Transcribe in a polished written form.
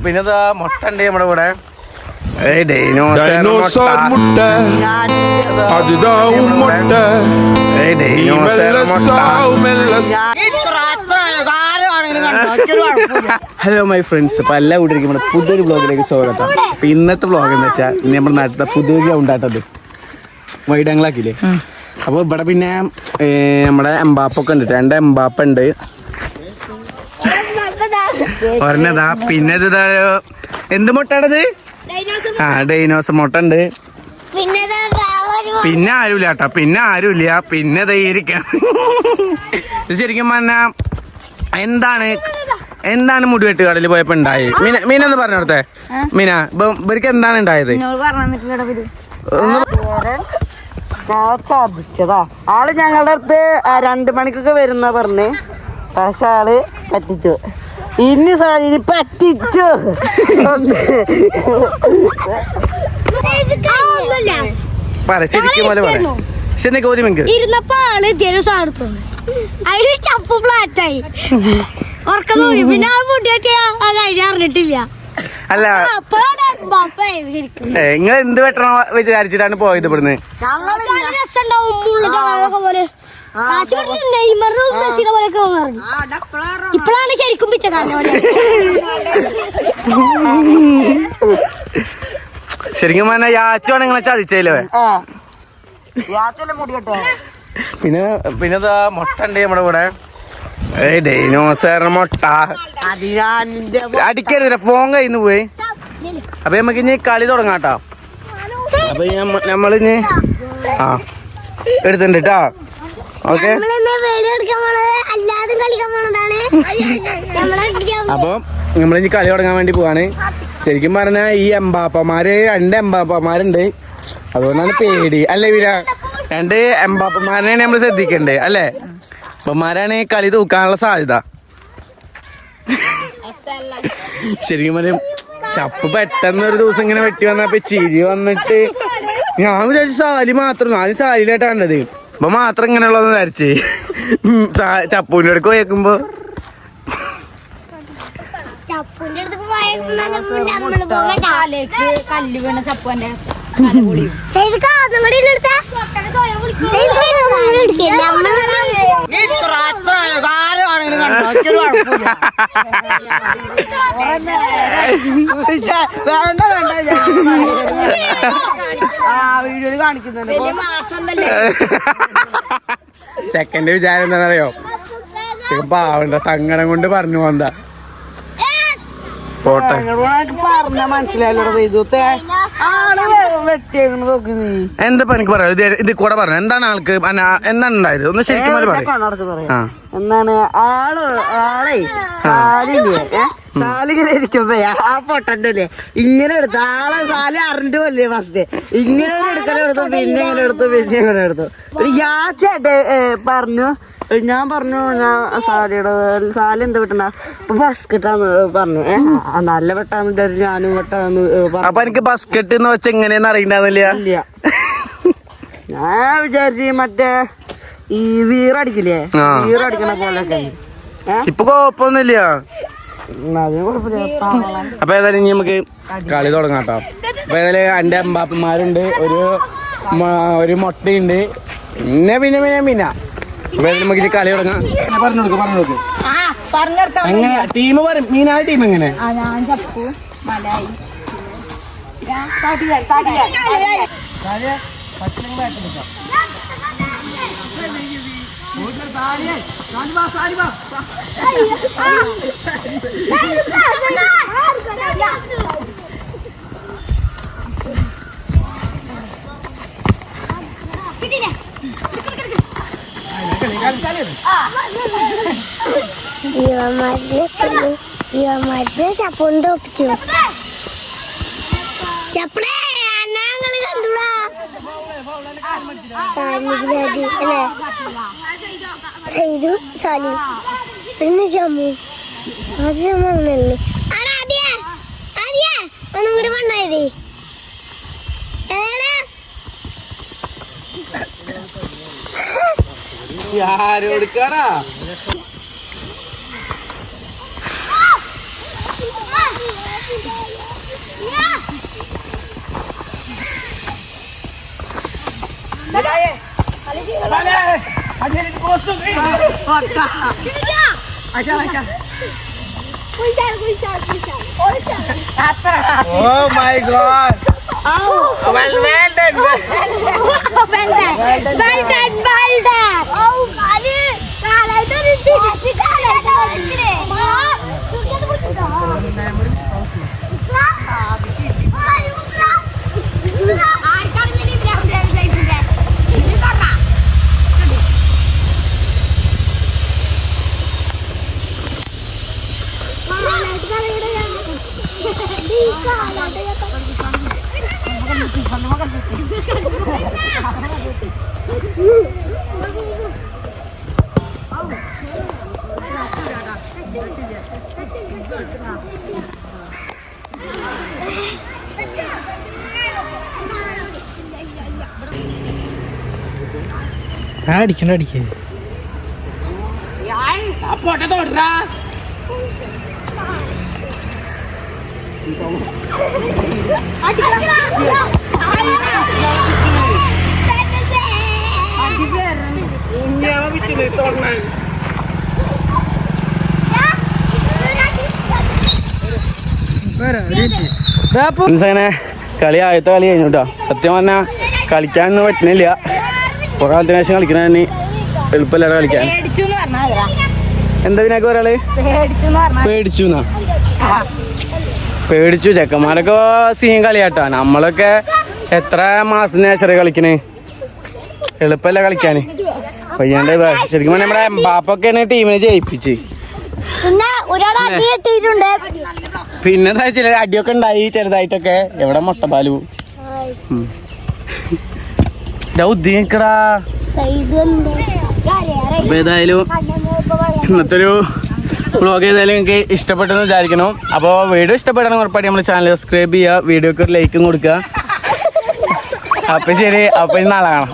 പിന്നെതാ മുട്ട ഉണ്ട് നമ്മുടെ കൂടെ. ഹലോ മൈ ഫ്രണ്ട്സ്, അപ്പൊ എല്ലാ കൂട്ടിരിക്കും നമ്മുടെ പുതിയൊരു ബ്ലോഗിലേക്ക് സ്വാഗതം. അപ്പൊ ഇന്നത്തെ ബ്ലോഗ് എന്ന് വെച്ചാൽ നമ്മുടെ നാട്ടിലെ പുതിയൊരു ഗ്രൗണ്ടാട്ടത് വൈഡങ്ങളാക്കില്ലേ. അപ്പൊ ഇവിടെ പിന്നെ നമ്മുടെ എംബാപ്പൊക്കെ ഉണ്ട്, 2 എംബാപ്പ ഉണ്ട്. പറഞ്ഞതാ പിന്നെ ഇത് എന്ത് മുട്ടാണത്? ഡൈനോസർ മുട്ട ഉണ്ട്. പിന്നെ ആരുമില്ല കേട്ടോ, പിന്നെ ആരുമില്ല. പിന്നെ ഇരിക്കണം. ഇത് ശരിക്കും പറഞ്ഞാ എന്താണ് മുടി വെട്ടുകാടിൽ പോയപ്പോ ഉണ്ടായി? മീനൊന്ന് പറഞ്ഞു കൊടുത്തേ. മീന ഇവർക്ക് എന്താണ് ഉണ്ടായത്? സാധിച്ചതാ. ആള് ഞങ്ങളുടെ അടുത്ത് 2 മണിക്കൊക്കെ വരുന്ന പറഞ്ഞ്, പക്ഷെ ആള് പറ്റിച്ചു. ഇനി പറ്റിച്ചു. ശരിക്കും പോലെ ഇരുന്നപ്പോ ആള് സാധനത്തു അതില് ചപ്പ് ഫ്ലാറ്റായി ഉറക്കം തോന്നി. പിന്നെ ആ മുടിയൊക്കെ അറിഞ്ഞിട്ടില്ല. അല്ല നിങ്ങൾ എന്ത് വെട്ടണോ വിചാരിച്ചിട്ടാണ് പോയത് ഇവിടുന്ന്? ഇപ്പഴാണ് ശരിക്കും പിച്ചക്കാരനെ പോലെ. ശരിക്കും പറഞ്ഞാൽ യാച്ചോ നിങ്ങളെ ചതിച്ചല്ലേ. പിന്നെതാ മുട്ട ഉണ്ട് നമ്മുടെ കൂടെ. ഡൈനോസർ മുട്ട അടിക്കരുത്, ഫോൺ കയ്യിന്ന് പോയി. അപ്പൊ നമുക്ക് ഇനി കളി തുടങ്ങാട്ടോ. അപ്പൊ നമ്മളിഞ്ഞ് എടുത്തിട്ടുണ്ട് കേട്ടോ. ഓക്കെ, അപ്പൊ നമ്മളിനി കളി തുടങ്ങാൻ വേണ്ടി പോവാണ്. ശരിക്കും പറഞ്ഞാൽ ഈ എംബാപ്പമാര് 2 എംബാപ്പമാരുണ്ട്, അതുകൊണ്ടാണ് പേടി അല്ലേ വീര. 2 എംബാപ്പമാരെയാണ് നമ്മൾ ശ്രദ്ധിക്കണ്ടേ അല്ലേ? അപ്പന്മാരാണ് ഈ കളി തൂക്കാനുള്ള സാധ്യത. ശരിക്കും പറയും ചപ്പ് പെട്ടെന്ന് ഒരു ദിവസം ഇങ്ങനെ വെട്ടി വന്നപ്പോ ചിരി വന്നിട്ട് ഞാൻ വിചാരിച്ചു സാലി മാത്രം, 4 സാലിയിലായിട്ട് കണ്ടത്. അപ്പൊ മാത്രം ഇങ്ങനെയുള്ളതെന്ന് വിചാരിച്ചേ. ചപ്പൂന്റെ അടുക്ക് പോയേക്കുമ്പോ കല്ല് വീണ ചപ്പുന്റെ വീഡിയോയിൽ കാണിക്കുന്നുണ്ട്. ചെക്കന്റെ വിചാരം എന്താണെന്നറിയോ? പാവണ്ട സങ്കടം കൊണ്ട് പറഞ്ഞു പോന്താ. പറഞ്ഞ മനസ്സിലായല്ലോ. എന്താ എനിക്ക് പറയാ, ഇത് കൂടെ പറഞ്ഞു എന്താണ് ആൾക്ക് എന്താണ് ഉണ്ടായത് ഒന്ന് ശരിക്കും പറയാം. എന്താണ് ആളെ സാലിങ്ങനെ ഇരിക്കുമ്പോ ആ പൊട്ടല്ലേ ഇങ്ങനെ എടുത്തു. ആളെ സാലി അറിഞ്ഞിട്ട് പോലേ ഫസ്റ്റ് ഇങ്ങനെ എടുക്കലെടുത്തു, പിന്നെ ഇങ്ങനെ എടുത്തു, പിന്നെ ഇങ്ങനെ എടുത്തു. ചേട്ടേ പറഞ്ഞു, ഞാൻ പറഞ്ഞു സാലിയുടെ സാലി എന്താ വെട്ടണ്ട ഇപ്പൊ ബസ്കറ്റാന്ന് പറഞ്ഞു. നല്ല വെട്ടാന്ന് വിചാരിച്ചു ഞാനും വെട്ടാന്ന്. അപ്പൊ എനിക്ക് ബസ്കറ്റ് എന്ന് വെച്ചാൽ എങ്ങനെയാന്ന് അറിയണ്ടാവില്ല. ഞാൻ വിചാരിച്ചു മറ്റേ ഈ വീറടിക്കില്ലേ, വീറടിക്കണ പോലൊക്കെ. ഇപ്പൊ കുഴപ്പമൊന്നുമില്ല. അപ്പൊ ഏതായാലും ഇനി നമുക്ക് കളി തുടങ്ങാട്ടോ. അപ്പൊ ഏതായാലും 2 എംബാപ്പന്മാരുണ്ട്, ഒരു മുട്ടയുണ്ട്, പിന്നെ അപ്പൊ നമുക്ക് കളി തുടങ്ങാം. പറഞ്ഞു കൊടുക്കും എങ്ങനെ ടീം പറയും. മീനായ ടീം എങ്ങനെ? ചപ്പൊണ്ട് ഒപ്പിച്ചു ചപ്പടേ ഞങ്ങള് കണ്ടുടാ അല്ലേ സൈദു സാലി പിന്നെ ജമ്മു ആദ്യം വന്നല്ലേ. ഒന്നും കൂടി വണ്ണായതേ ആരോടുക്കാടാ Oh my god. Well done. അടിക്കണ്ട അടിക്കേ അങ്ങനെ കളി ആദ്യത്തെ കളി കഴിഞ്ഞു കേട്ടോ. സത്യം പറഞ്ഞാൽ കളിക്കാനൊന്നും പറ്റുന്നില്ല. കുറെ കാലത്തിന് ശേഷം കളിക്കണ തന്നെ എളുപ്പമല്ലാതെ കളിക്കാൻ. എന്താ പിന്നൊക്കെ ഒരാള് പേടിച്ചു. ചെക്കന്മാരൊക്കെ സീൻ കളിയാട്ടോ. നമ്മളൊക്കെ എത്ര മാസത്തിന് ശേഷം കളിക്കണേ. എളുപ്പമല്ല കളിക്കാന്. പയ്യാണ്ട് ശരിക്കും നമ്മുടെ എംബാപ്പൊക്കെയാണ് ടീമിനെ ജയിപ്പിച്ച്. പിന്നെ എന്താ ചില അടിയൊക്കെ ഉണ്ടായി ചെറുതായിട്ടൊക്കെ. എവിടെ മുട്ടപ്പാലു ഉദ്ദേശിക്കടാ. അപ്പൊ ഏതായാലും ഇന്നത്തെ ഒരു വ്ളോഗ് ഏതായാലും നിങ്ങൾക്ക് ഇഷ്ടപ്പെട്ടെന്ന് വിചാരിക്കണം. അപ്പോൾ വീഡിയോ ഇഷ്ടപ്പെടണം ഉറപ്പായിട്ട് നമ്മൾ ചാനൽ സബ്സ്ക്രൈബ് ചെയ്യുക, വീഡിയോക്ക് ഒരു ലൈക്കും കൊടുക്കുക. അപ്പൊ ശരി, അപ്പൊ നാളെ കാണാം.